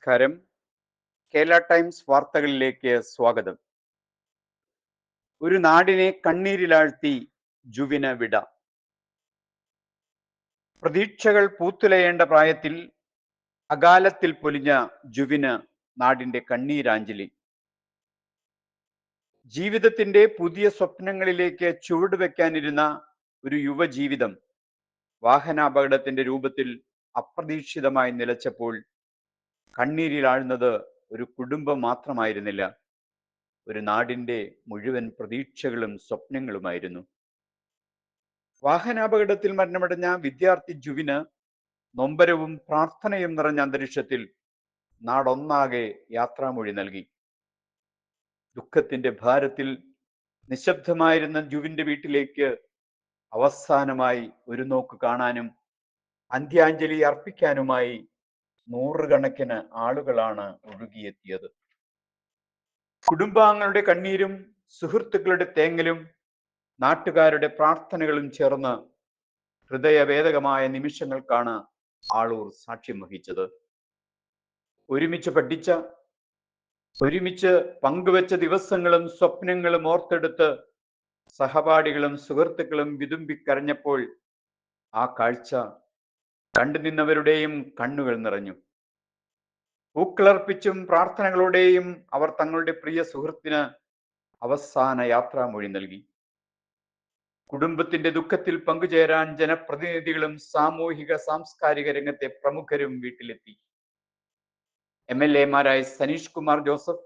നമസ്കാരം. കേരള ടൈംസ് വാർത്തകളിലേക്ക് സ്വാഗതം. ഒരു നാടിനെ കണ്ണീരിലാഴ്ത്തി ജുവിന് വിട. പ്രതീക്ഷകൾ പൂത്തുലയേണ്ട പ്രായത്തിൽ അകാലത്തിൽ പൊലിഞ്ഞ ജുവിന് നാടിന്റെ കണ്ണീരാഞ്ജലി. ജീവിതത്തിന്റെ പുതിയ സ്വപ്നങ്ങളിലേക്ക് ചുവടുവെക്കാനിരുന്ന ഒരു യുവജീവിതം വാഹനാപകടത്തിന്റെ രൂപത്തിൽ അപ്രതീക്ഷിതമായി നിലച്ചപ്പോൾ കണ്ണീരിലാഴ്ന്നത് ഒരു കുടുംബം മാത്രമായിരുന്നില്ല, ഒരു നാടിന്റെ മുഴുവൻ പ്രതീക്ഷകളും സ്വപ്നങ്ങളുമായിരുന്നു. വാഹനാപകടത്തിൽ മരണമടഞ്ഞ വിദ്യാർത്ഥി ജുവിന് നൊമ്പരവും പ്രാർത്ഥനയും നിറഞ്ഞ അന്തരീക്ഷത്തിൽ നാടൊന്നാകെ യാത്രാമൊഴി നൽകി. ദുഃഖത്തിന്റെ ഭാരത്തിൽ നിശബ്ദമായിരുന്ന ജുവിന്റെ വീട്ടിലേക്ക് അവസാനമായി ഒരു നോക്ക് കാണാനും അന്ത്യാഞ്ജലി അർപ്പിക്കാനുമായി നൂറുകണക്കിന് ആളുകളാണ് ഒഴുകിയെത്തിയത്. കുടുംബാംഗങ്ങളുടെ കണ്ണീരും സുഹൃത്തുക്കളുടെ തേങ്ങലും നാട്ടുകാരുടെ പ്രാർത്ഥനകളും ചേർന്ന് ഹൃദയവേദകമായ നിമിഷങ്ങൾക്കാണ് ആളൂർ സാക്ഷ്യം വഹിച്ചത്. ഒരുമിച്ച് പഠിച്ച, ഒരുമിച്ച് പങ്കുവെച്ച ദിവസങ്ങളും സ്വപ്നങ്ങളും ഓർത്തെടുത്ത് സഹപാഠികളും സുഹൃത്തുക്കളും വിതുമ്പിക്കരഞ്ഞപ്പോൾ ആ കാഴ്ച കണ്ടു നിന്നവരുടെയും കണ്ണുകൾ നിറഞ്ഞു. പൂക്കളർപ്പിച്ചും പ്രാർത്ഥനകളോടെയും അവർ തങ്ങളുടെ പ്രിയ സുഹൃത്തിന് അവസാന യാത്രാമൊഴി നൽകി. കുടുംബത്തിന്റെ ദുഃഖത്തിൽ പങ്കുചേരാൻ ജനപ്രതിനിധികളും സാമൂഹിക സാംസ്കാരിക രംഗത്തെ പ്രമുഖരും വീട്ടിലെത്തി. MLA-മാരായ Saneesh Kumar Joseph,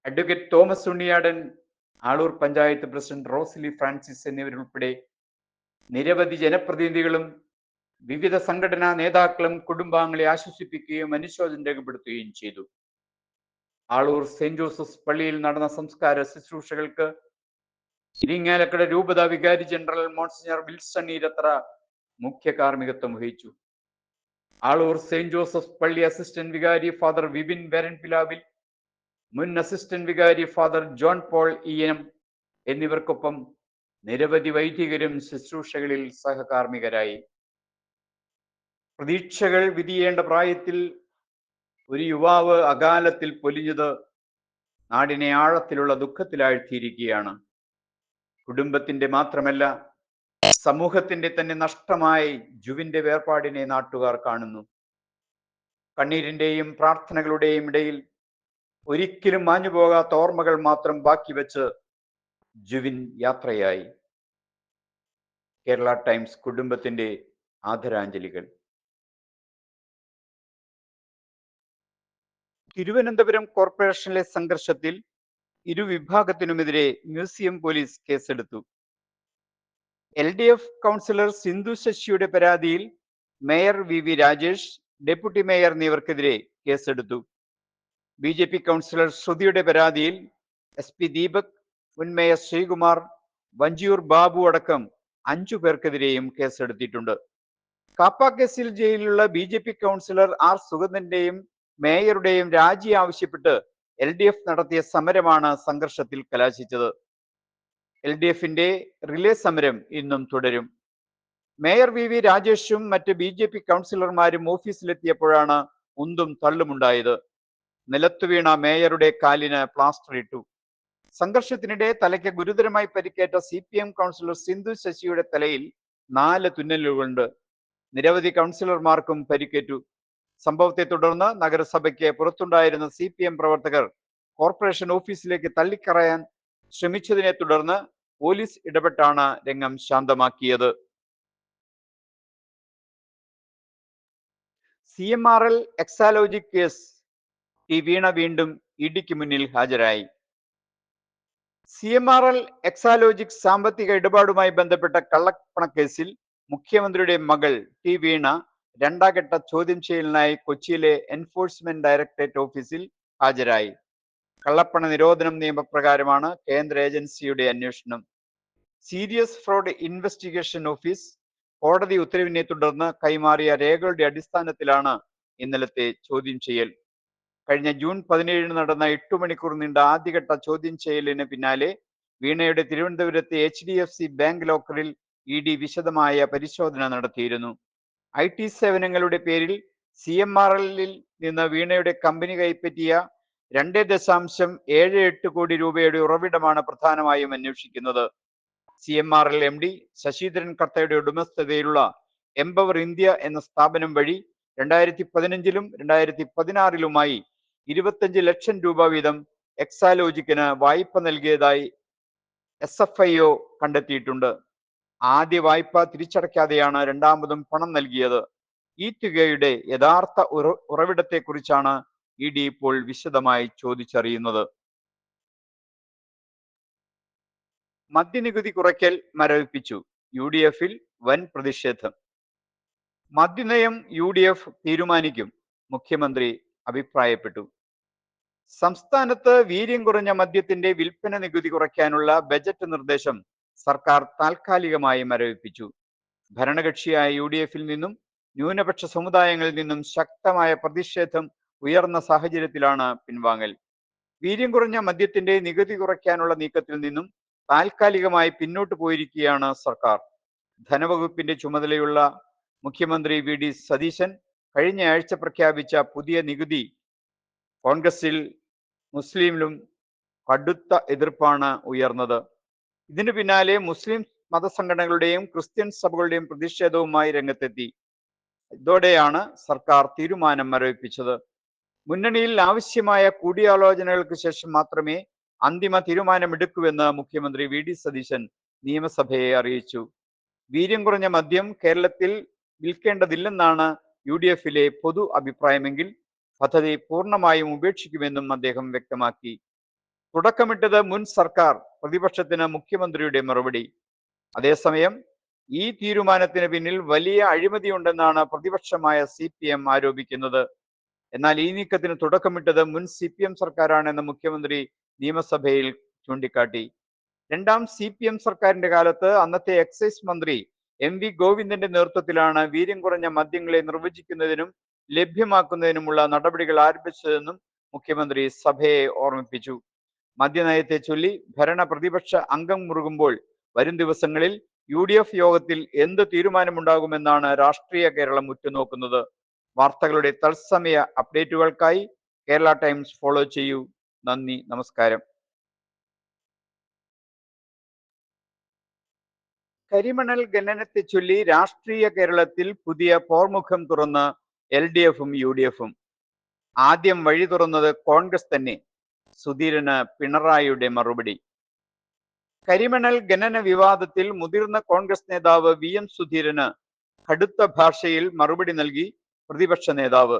advocate Thomas Unniyadan, Aloor panchayat president Rosily Francis എന്നിവരുൾപ്പെടെ നിരവധി ജനപ്രതിനിധികളും വിവിധ സംഘടനാ നേതാക്കളും കുടുംബാംഗങ്ങളെ ആശ്വസിപ്പിക്കുകയും അനുശോചനം രേഖപ്പെടുത്തുകയും ചെയ്തു. ആളൂർ സെന്റ് ജോസഫ്സ് പള്ളിയിൽ നടന്ന സംസ്കാര ശുശ്രൂഷകൾക്ക് ഇരിങ്ങാലക്കുട രൂപത വികാരി ജനറൽ മോൺസിഞ്ഞർ വിൽസൺ ഈരത്ര മുഖ്യ കാർമ്മികത്വം വഹിച്ചു. ആളൂർ സെന്റ് ജോസഫ്സ് പള്ളി അസിസ്റ്റന്റ് വികാരി ഫാദർ വിപിൻ വേരൻപിലാവിൽ, മുൻ അസിസ്റ്റന്റ് വികാരി ഫാദർ ജോൺ പോൾ ഈയനം എന്നിവർക്കൊപ്പം നിരവധി വൈദികരും ശുശ്രൂഷകളിൽ സഹകാർമ്മികരായി. പ്രതീക്ഷകൾ വിധിയേണ്ട പ്രായത്തിൽ ഒരു യുവാവ് അകാലത്തിൽ പൊലിഞ്ഞത് നാടിനെ ആഴത്തിലുള്ള ദുഃഖത്തിലാഴ്ത്തിയിരിക്കുകയാണ്. കുടുംബത്തിന്റെ മാത്രമല്ല, സമൂഹത്തിന്റെ തന്നെ നഷ്ടമായി ജുവിന്റെ വേർപാടിനെ നാട്ടുകാർ കാണുന്നു. കണ്ണീരിന്റെയും പ്രാർത്ഥനകളുടെയും ഇടയിൽ ഒരിക്കലും മാഞ്ഞുപോകാത്ത ഓർമ്മകൾ മാത്രം ബാക്കി വെച്ച് ജുവിൻ യാത്രയായി. കേരള ടൈംസ് കുടുംബത്തിന്റെ ആദരാഞ്ജലികൾ. തിരുവനന്തപുരം കോർപ്പറേഷനിലെ സംഘർഷത്തിൽ ഇരുവിഭാഗത്തിനുമെതിരെ മ്യൂസിയം പോലീസ് കേസെടുത്തു. LDF കൗൺസിലർ സിന്ധു ശശിയുടെ പരാതിയിൽ mayor VV Rajesh, deputy mayor എന്നിവർക്കെതിരെ കേസെടുത്തു. BJP കൗൺസിലർ ശ്രുതിയുടെ പരാതിയിൽ SP ദീപക്, മുൻ മേയർ ശ്രീകുമാർ, വഞ്ചിയൂർ ബാബു അടക്കം 5 പേർക്കെതിരെയും കേസെടുത്തിട്ടുണ്ട്. കാപ്പ കേസിൽ ജയിലിലുള്ള BJP കൗൺസിലർ R സുഗന്ധന്റെയും മേയറുടെയും രാജി ആവശ്യപ്പെട്ട് LDF നടത്തിയ സമരമാണ് സംഘർഷത്തിൽ കലാശിച്ചത്. LDFന്റെ റിലേ സമരം ഇന്നും തുടരും. മേയർ VV രാജേഷും മറ്റ് BJP കൗൺസിലർമാരും ഓഫീസിലെത്തിയപ്പോഴാണ് ഉന്തും തള്ളുമുണ്ടായത്. നിലത്തു വീണ മേയറുടെ കാലിന് പ്ലാസ്റ്റർ ഇട്ടു. സംഘർഷത്തിനിടെ തലയ്ക്ക് ഗുരുതരമായി പരിക്കേറ്റ CPM കൗൺസിലർ സിന്ധു ശശിയുടെ തലയിൽ 4 തുന്നലുകളുണ്ട്. നിരവധി കൗൺസിലർമാർക്കും പരിക്കേറ്റു. സംഭവത്തെ തുടർന്ന് നഗരസഭയ്ക്ക് പുറത്തുണ്ടായിരുന്ന CPM പ്രവർത്തകർ കോർപ്പറേഷൻ ഓഫീസിലേക്ക് തള്ളിക്കറയാൻ ശ്രമിച്ചതിനെ തുടർന്ന് പോലീസ് ഇടപെട്ടാണ് രംഗം ശാന്തമാക്കിയത്. CMRL എക്സാലോജിക് കേസ് വീണ വീണ്ടും ഇഡിക്ക് മുന്നിൽ ഹാജരായി. CMRL എക്സാലോജിക് സാമ്പത്തിക ഇടപാടുമായി ബന്ധപ്പെട്ട കള്ളപ്പണക്കേസിൽ മുഖ്യമന്ത്രിയുടെ മകൾ വീണ രണ്ടാം ഘട്ട ചോദ്യം ചെയ്യലിനായി കൊച്ചിയിലെ എൻഫോഴ്സ്മെന്റ് ഡയറക്ടറേറ്റ് ഓഫീസിൽ ഹാജരായി. കള്ളപ്പണ നിരോധനം നിയമപ്രകാരമാണ് കേന്ദ്ര ഏജൻസിയുടെ അന്വേഷണം. സീരിയസ് ഫ്രോഡ് ഇൻവെസ്റ്റിഗേഷൻ ഓഫീസ് കോടതി ഉത്തരവിനെ തുടർന്ന് കൈമാറിയ രേഖകളുടെ അടിസ്ഥാനത്തിലാണ് ഇന്നലത്തെ ചോദ്യം ചെയ്യൽ. കഴിഞ്ഞ ജൂൺ 17 നടന്ന 8 മണിക്കൂർ നീണ്ട ആദ്യഘട്ട ചോദ്യം ചെയ്യലിന് പിന്നാലെ വീണയുടെ തിരുവനന്തപുരത്തെ HDFC ബാങ്ക് ലോക്കറിൽ ED വിശദമായ പരിശോധന നടത്തിയിരുന്നു. IT സേവനങ്ങളുടെ പേരിൽ CMRL-ൽ നിന്ന് വീണയുടെ കമ്പനി കൈപ്പറ്റിയ 2.78 കോടി രൂപയുടെ ഉറവിടമാണ് പ്രധാനമായും അന്വേഷിക്കുന്നത്. CMRL MD ശശിധരൻ കർത്തയുടെ ഉടമസ്ഥതയിലുള്ള എംപവർ ഇന്ത്യ എന്ന സ്ഥാപനം വഴി 2015-ലും 2016-ലുമായി 25 ലക്ഷം രൂപ വീതം എക്സാലോജിക്കിന് വായ്പ നൽകിയതായി SFIO കണ്ടെത്തിയിട്ടുണ്ട്. ആദ്യ വായ്പ തിരിച്ചടയ്ക്കാതെയാണ് രണ്ടാമതും പണം നൽകിയത്. ഈ തുകയുടെ യഥാർത്ഥ ഉറവിടത്തെക്കുറിച്ചാണ് ED ഇപ്പോൾ വിശദമായി ചോദിച്ചറിയുന്നത്. മദ്യനികുതി കുറയ്ക്കൽ മരവിപ്പിച്ചു. UDF-ൽ വൻ പ്രതിഷേധം. മദ്യനയം UDF തീരുമാനിക്കും, മുഖ്യമന്ത്രി അഭിപ്രായപ്പെട്ടു. സംസ്ഥാനത്ത് വീര്യം കുറഞ്ഞ മദ്യത്തിന്റെ വിൽപ്പന നികുതി കുറയ്ക്കാനുള്ള ബജറ്റ് നിർദ്ദേശം സർക്കാർ താൽക്കാലികമായി മരവിപ്പിച്ചു. ഭരണകക്ഷിയായ UDF-ൽ നിന്നും ന്യൂനപക്ഷ സമുദായങ്ങളിൽ നിന്നും ശക്തമായ പ്രതിഷേധം ഉയർന്ന സാഹചര്യത്തിലാണ് പിൻവാങ്ങൽ. വീര്യം കുറഞ്ഞ മദ്യത്തിന്റെ നികുതി കുറയ്ക്കാനുള്ള നീക്കത്തിൽ നിന്നും താൽക്കാലികമായി പിന്നോട്ട് പോയിരിക്കുകയാണ് സർക്കാർ. ധനവകുപ്പിന്റെ ചുമതലയുള്ള മുഖ്യമന്ത്രി VD സതീശൻ കഴിഞ്ഞ ആഴ്ച പ്രഖ്യാപിച്ച പുതിയ നികുതി കോൺഗ്രസിൽ മുസ്ലിമിലും കടുത്ത എതിർപ്പാണ് ഉയർന്നത്. ഇതിനു പിന്നാലെ മുസ്ലിം മതസംഘടനകളുടെയും ക്രിസ്ത്യൻ സഭകളുടെയും പ്രതിഷേധവുമായി രംഗത്തെത്തി. ഇതോടെയാണ് സർക്കാർ തീരുമാനം മരവിപ്പിച്ചത്. മുന്നണിയിൽ ആവശ്യമായ കൂടിയാലോചനകൾക്ക് ശേഷം മാത്രമേ അന്തിമ തീരുമാനമെടുക്കൂവെന്ന് മുഖ്യമന്ത്രി VD സതീശൻ നിയമസഭയെ അറിയിച്ചു. വീര്യം കുറഞ്ഞ മദ്യം കേരളത്തിൽ വിൽക്കേണ്ടതില്ലെന്നാണ് UDF-ലെ പൊതു അഭിപ്രായമെങ്കിൽ പദ്ധതി പൂർണ്ണമായും ഉപേക്ഷിക്കുമെന്നും അദ്ദേഹം വ്യക്തമാക്കി. തുടക്കമിട്ടത് മുൻ സർക്കാർ, പ്രതിപക്ഷത്തിന് മുഖ്യമന്ത്രിയുടെ മറുപടി. അതേസമയം ഈ തീരുമാനത്തിന് പിന്നിൽ വലിയ അഴിമതിയുണ്ടെന്നാണ് പ്രതിപക്ഷമായ CPM ആരോപിക്കുന്നത്. എന്നാൽ ഈ നീക്കത്തിന് തുടക്കമിട്ടത് മുൻ CPM സർക്കാരാണെന്ന് മുഖ്യമന്ത്രി നിയമസഭയിൽ ചൂണ്ടിക്കാട്ടി. രണ്ടാം CPM സർക്കാരിന്റെ കാലത്ത് അന്നത്തെ എക്സൈസ് മന്ത്രി MV ഗോവിന്ദന്റെ നേതൃത്വത്തിലാണ് വീര്യം കുറഞ്ഞ മദ്യങ്ങളെ നിർവചിക്കുന്നതിനും ലഭ്യമാക്കുന്നതിനുമുള്ള നടപടികൾ ആരംഭിച്ചതെന്നും മുഖ്യമന്ത്രി സഭയെ ഓർമ്മിപ്പിച്ചു. മദ്യനയത്തെ ചൊല്ലി ഭരണ പ്രതിപക്ഷ അംഗം മുറുകുമ്പോൾ വരും ദിവസങ്ങളിൽ UDF യോഗത്തിൽ എന്ത് തീരുമാനമുണ്ടാകുമെന്നാണ് രാഷ്ട്രീയ കേരളം ഉറ്റുനോക്കുന്നത്. വാർത്തകളുടെ തത്സമയ അപ്ഡേറ്റുകൾക്കായി കേരള ടൈംസ് ഫോളോ ചെയ്യൂ. നന്ദി, നമസ്കാരം. കരിമണൽ ഖനനത്തെ ചൊല്ലി രാഷ്ട്രീയ കേരളത്തിൽ പുതിയ പോർമുഖം തുറന്ന് LDF-ഉം UDF-ഉം. ആദ്യം വഴി തുറന്നത് കോൺഗ്രസ് തന്നെ. സുധീരന് പിണറായിയുടെ മറുപടി. കരിമണൽ ഖനന വിവാദത്തിൽ മുതിർന്ന കോൺഗ്രസ് നേതാവ് VM സുധീരന് കടുത്ത ഭാഷയിൽ മറുപടി നൽകി പ്രതിപക്ഷ നേതാവ്.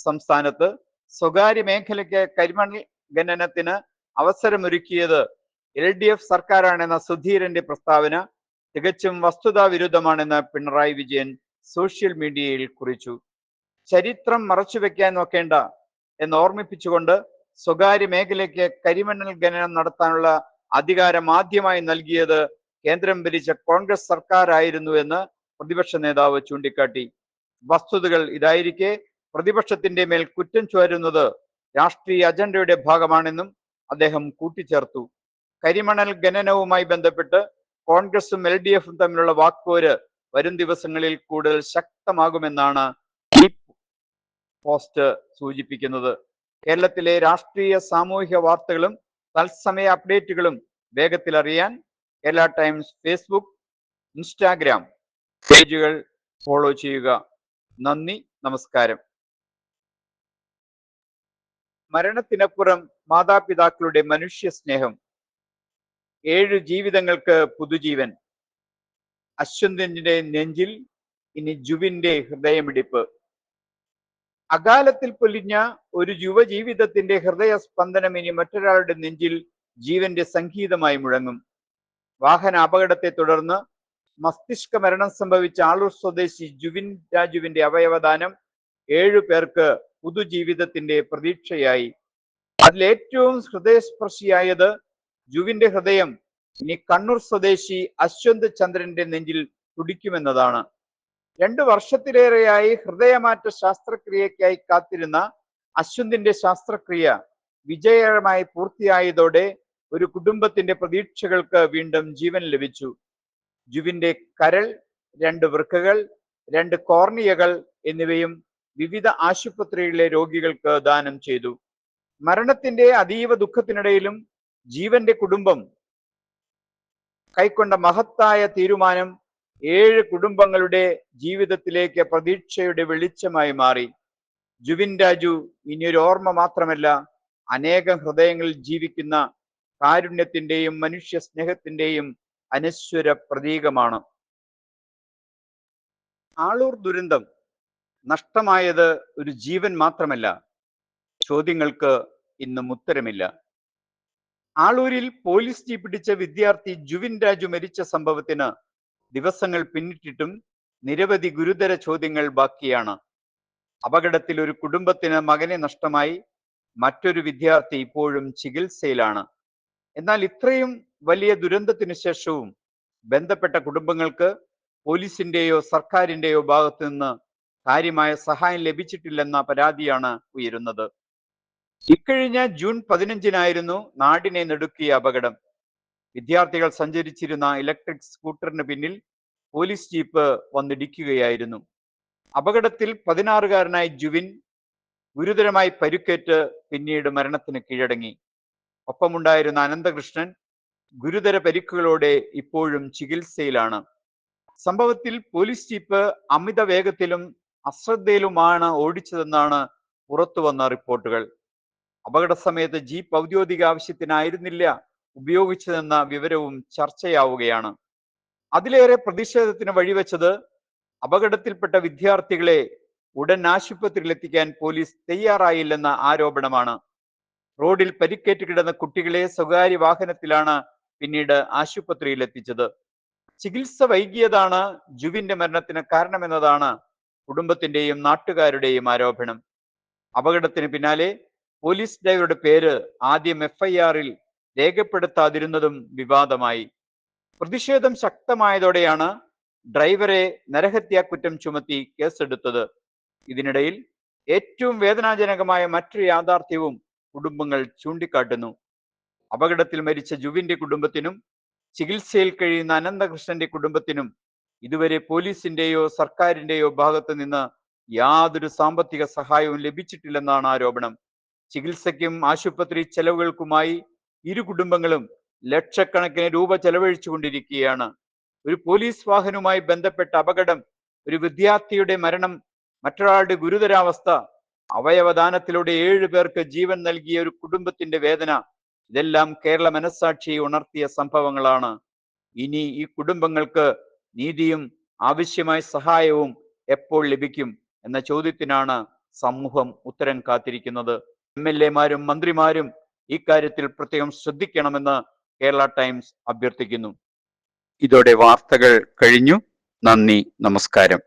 സംസ്ഥാനത്ത് സ്വകാര്യ മേഖലയ്ക്ക് കരിമണൽ ഖനനത്തിന് അവസരമൊരുക്കിയത് LDF സർക്കാരാണെന്ന സുധീരന്റെ പ്രസ്താവന തികച്ചും വസ്തുതാ വിരുദ്ധമാണെന്ന് പിണറായി വിജയൻ സോഷ്യൽ മീഡിയയിൽ കുറിച്ചു. ചരിത്രം മറച്ചുവെക്കാൻ നോക്കേണ്ട എന്ന് ഓർമ്മിപ്പിച്ചുകൊണ്ട് സ്വകാര്യ മേഖലയ്ക്ക് കരിമണൽ ഖനനം നടത്താനുള്ള അധികാരം ആദ്യമായി നൽകിയത് കേന്ദ്രം ഭരിച്ച കോൺഗ്രസ് സർക്കാരായിരുന്നു എന്ന് പ്രതിപക്ഷ നേതാവ് ചൂണ്ടിക്കാട്ടി. വസ്തുതകൾ ഇതായിരിക്കെ പ്രതിപക്ഷത്തിന്റെ മേൽ കുറ്റം ചുമരുന്നത് രാഷ്ട്രീയ അജണ്ടയുടെ ഭാഗമാണെന്നും അദ്ദേഹം കൂട്ടിച്ചേർത്തു. കരിമണൽ ഖനനവുമായി ബന്ധപ്പെട്ട് കോൺഗ്രസും LDF-ഉം തമ്മിലുള്ള വാക്പോര് വരും ദിവസങ്ങളിൽ കൂടുതൽ ശക്തമാകുമെന്നാണ് ഈ പോസ്റ്റ് സൂചിപ്പിക്കുന്നത്. കേരളത്തിലെ രാഷ്ട്രീയ സാമൂഹിക വാർത്തകളും തത്സമയ അപ്ഡേറ്റുകളും വേഗത്തിൽ അറിയാൻ കേരള ടൈംസ് ഫേസ്ബുക്ക്, ഇൻസ്റ്റാഗ്രാം പേജുകൾ ഫോളോ ചെയ്യുക. നന്ദി, നമസ്കാരം. മരണത്തിനപ്പുറം മാതാപിതാക്കളുടെ മനുഷ്യ സ്നേഹം. 7 ജീവിതങ്ങൾക്ക് പുതുജീവൻ. അശ്വന്തിന്റെ നെഞ്ചിൽ ഇനി ജുവിന്റെ ഹൃദയമിടിപ്പ്. അകാലത്തിൽ പൊലിഞ്ഞ ഒരു യുവജീവിതത്തിന്റെ ഹൃദയസ്പന്ദനം ഇനി മറ്റൊരാളുടെ നെഞ്ചിൽ ജീവന്റെ സംഗീതമായി മുഴങ്ങും. വാഹന അപകടത്തെ തുടർന്ന് മസ്തിഷ്ക മരണം സംഭവിച്ച ആളൂർ സ്വദേശി ജുവിൻ രാജുവിന്റെ അവയവദാനം 7 പേർക്ക് പുതുജീവിതത്തിന്റെ പ്രതീക്ഷയായി. അതിലേറ്റവും ഹൃദയസ്പർശിയായത് ജുവിന്റെ ഹൃദയം ഇനി കണ്ണൂർ സ്വദേശി അശ്വന്ത് ചന്ദ്രന്റെ നെഞ്ചിൽ തുടിക്കുമെന്നതാണ്. 2 വർഷത്തിലേറെയായി ഹൃദയമാറ്റ ശസ്ത്രക്രിയയ്ക്കായി കാത്തിരുന്ന അശ്വന്തിന്റെ ശസ്ത്രക്രിയ വിജയകരമായി പൂർത്തിയായതോടെ ഒരു കുടുംബത്തിന്റെ പ്രതീക്ഷകൾക്ക് വീണ്ടും ജീവൻ ലഭിച്ചു. ജുവിന്റെ കരൾ, 2 വൃക്കകൾ, 2 കോർണിയകൾ എന്നിവയും വിവിധ ആശുപത്രികളിലെ രോഗികൾക്ക് ദാനം ചെയ്തു. മരണത്തിന്റെ അതീവ ദുഃഖത്തിനിടയിലും ജീവന്റെ കുടുംബം കൈക്കൊണ്ട മഹത്തായ തീരുമാനം 7 കുടുംബങ്ങളുടെ ജീവിതത്തിലേക്ക് പ്രതീക്ഷയുടെ വെളിച്ചമായി മാറി. ജുവിൻ രാജു ഇനിയൊരു ഓർമ്മ മാത്രമല്ല, അനേകം ഹൃദയങ്ങളിൽ ജീവിക്കുന്ന കാരുണ്യത്തിന്റെയും മനുഷ്യ സ്നേഹത്തിന്റെയും അനശ്വര പ്രതീകമാണ്. ആളൂർ ദുരന്തം നഷ്ടമായത് ഒരു ജീവൻ മാത്രമല്ല, ചോദ്യങ്ങൾക്ക് ഇന്നും ഉത്തരമില്ല. ആളൂരിൽ പോലീസ് ജീപ്പ് പിടിച്ച വിദ്യാർത്ഥി ജുവിൻ രാജു മരിച്ച സംഭവത്തിന് ദിവസങ്ങൾ പിന്നിട്ടിട്ടും നിരവധി ഗുരുതര ചോദ്യങ്ങൾ ബാക്കിയാണ്. അപകടത്തിൽ ഒരു കുടുംബത്തിന് മകനെ നഷ്ടമായി, മറ്റൊരു വിദ്യാർത്ഥി ഇപ്പോഴും ചികിത്സയിലാണ്. എന്നാൽ ഇത്രയും വലിയ ദുരന്തത്തിന് ശേഷവും ബന്ധപ്പെട്ട കുടുംബങ്ങൾക്ക് പോലീസിന്റെയോ സർക്കാരിന്റെയോ ഭാഗത്തു നിന്ന് കാര്യമായ സഹായം ലഭിച്ചിട്ടില്ലെന്ന പരാതിയാണ് ഉയരുന്നത്. ഇക്കഴിഞ്ഞ ജൂൺ 15-നായിരുന്നു നാടിനെ നടുക്കിയ അപകടം. വിദ്യാർത്ഥികൾ സഞ്ചരിച്ചിരുന്ന ഇലക്ട്രിക് സ്കൂട്ടറിന് പിന്നിൽ പോലീസ് ജീപ്പ് വന്നിടിക്കുകയായിരുന്നു. അപകടത്തിൽ 16-കാരനായ ജുവിൻ ഗുരുതരമായി പരുക്കേറ്റ് പിന്നീട് മരണത്തിന് കീഴടങ്ങി. ഒപ്പമുണ്ടായിരുന്ന അനന്തകൃഷ്ണൻ ഗുരുതര പരിക്കുകളോടെ ഇപ്പോഴും ചികിത്സയിലാണ്. സംഭവത്തിൽ പോലീസ് ജീപ്പ് അമിത വേഗത്തിലും അശ്രദ്ധയിലുമാണ് ഓടിച്ചതെന്നാണ് പുറത്തുവന്ന റിപ്പോർട്ടുകൾ. അപകട സമയത്ത് ജീപ്പ് ഔദ്യോഗിക ആവശ്യത്തിനായിരുന്നില്ല ഉപയോഗിച്ചതെന്ന വിവരവും ചർച്ചയാവുകയാണ്. അതിലേറെ പ്രതിഷേധത്തിന് വഴിവെച്ചത് അപകടത്തിൽപ്പെട്ട വിദ്യാർത്ഥികളെ ഉടൻ ആശുപത്രിയിൽ എത്തിക്കാൻ പോലീസ് തയ്യാറായില്ലെന്ന ആരോപണമാണ്. റോഡിൽ പരിക്കേറ്റ് കിടന്ന കുട്ടികളെ സ്വകാര്യ വാഹനത്തിലാണ് പിന്നീട് ആശുപത്രിയിൽ എത്തിച്ചത്. ചികിത്സ വൈകിയതാണ് ജുവിന്റെ മരണത്തിന് കാരണമെന്നതാണ് കുടുംബത്തിന്റെയും നാട്ടുകാരുടെയും ആരോപണം. അപകടത്തിന് പിന്നാലെ പോലീസ് ഡ്രൈവറുടെ പേര് ആദ്യം FIR-ൽ രേഖപ്പെടുത്താതിരുന്നതും വിവാദമായി. പ്രതിഷേധം ശക്തമായതോടെയാണ് ഡ്രൈവറെ നരഹത്യാ കുറ്റം ചുമത്തി കേസെടുത്തത്. ഇതിനിടയിൽ ഏറ്റവും വേദനാജനകമായ മറ്റൊരു യാഥാർത്ഥ്യവും കുടുംബങ്ങൾ ചൂണ്ടിക്കാട്ടുന്നു. അപകടത്തിൽ മരിച്ച ജുവിന്റെ കുടുംബത്തിനും ചികിത്സയിൽ കഴിയുന്ന അനന്തകൃഷ്ണന്റെ കുടുംബത്തിനും ഇതുവരെ പോലീസിന്റെയോ സർക്കാരിന്റെയോ ഭാഗത്തു നിന്ന് യാതൊരു സാമ്പത്തിക സഹായവും ലഭിച്ചിട്ടില്ലെന്നാണ് ആരോപണം. ചികിത്സയ്ക്കും ആശുപത്രി ചെലവുകൾക്കുമായി ഇരു കുടുംബങ്ങളും ലക്ഷക്കണക്കിന് രൂപ ചെലവഴിച്ചുകൊണ്ടിരിക്കുകയാണ്. ഒരു പോലീസ് വാഹനവുമായി ബന്ധപ്പെട്ട അപകടം, ഒരു വിദ്യാർത്ഥിയുടെ മരണം, മറ്റൊരാളുടെ ഗുരുതരാവസ്ഥ, അവയവദാനത്തിലൂടെ 7 പേർക്ക് ജീവൻ നൽകിയ ഒരു കുടുംബത്തിന്റെ വേദന, ഇതെല്ലാം കേരള മനസ്സാക്ഷിയെ ഉണർത്തിയ സംഭവങ്ങളാണ്. ഇനി ഈ കുടുംബങ്ങൾക്ക് നീതിയും ആവശ്യമായ സഹായവും എപ്പോൾ ലഭിക്കും എന്ന ചോദ്യത്തിനാണ് സമൂഹം ഉത്തരം കാത്തിരിക്കുന്നത്. MLA-മാരും മന്ത്രിമാരും ഇക്കാര്യത്തിൽ പ്രത്യേകം ശ്രദ്ധിക്കണമെന്ന് കേരള ടൈംസ് അഭ്യർത്ഥിക്കുന്നു. ഇതോടെ വാർത്തകൾ കഴിഞ്ഞു. നന്ദി, നമസ്കാരം.